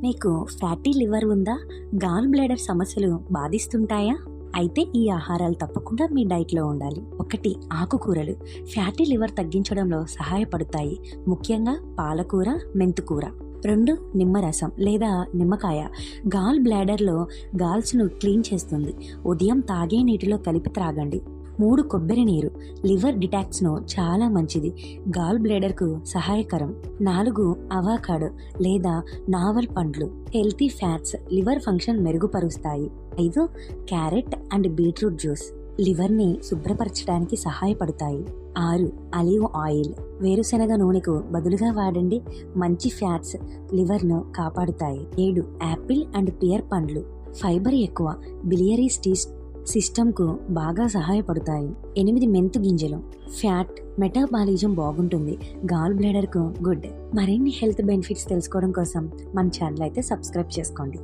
మీకు fatty liver ఉందా? Gall bladder సమస్యలు బాధిస్తుంటాయా? అయితే ఈ ఆహారాలు తప్పకుండా మీ డైట్లో ఉండాలి. 1. ఆకుకూరలు ఫ్యాటీ లివర్ తగ్గించడంలో సహాయపడతాయి, ముఖ్యంగా పాలకూర, మెంతుకూర. 2. నిమ్మరసం లేదా నిమ్మకాయ గాల్ బ్లాడర్లో గాల్స్ను క్లీన్ చేస్తుంది. ఉదయం తాగే నీటిలో కలిపి త్రాగండి. 3. కొబ్బరి నీరు లివర్ డిటాక్స్ను చాలా మంచిది, గాల్ బ్లాడర్కు సహాయకరం. 4. అవాకాడో లేదా నావల్ పండ్లు హెల్తీ ఫ్యాట్స్ లివర్ ఫంక్షన్ మెరుగుపరుస్తాయి. 5. క్యారెట్ అండ్ బీట్రూట్ జ్యూస్ లివర్ని శుభ్రపరచడానికి సహాయపడతాయి. 6. ఆలివ్ ఆయిల్ వేరుశనగ నూనెకు బదులుగా వాడండి, మంచి ఫ్యాట్స్ లివర్ను కాపాడుతాయి. 7. యాపిల్ అండ్ పియర్ పండ్లు ఫైబర్ ఎక్కువ, బిలియరీ సిస్టమ్కు బాగా సహాయపడతాయి. 8. మెంతు గింజలు ఫ్యాట్ మెటాబాలిజం బాగుంటుంది, గాల్ బ్లాడర్కు గుడ్. మరిన్ని హెల్త్ బెనిఫిట్స్ తెలుసుకోవడం కోసం మన ఛానల్ అయితే సబ్స్క్రైబ్ చేసుకోండి.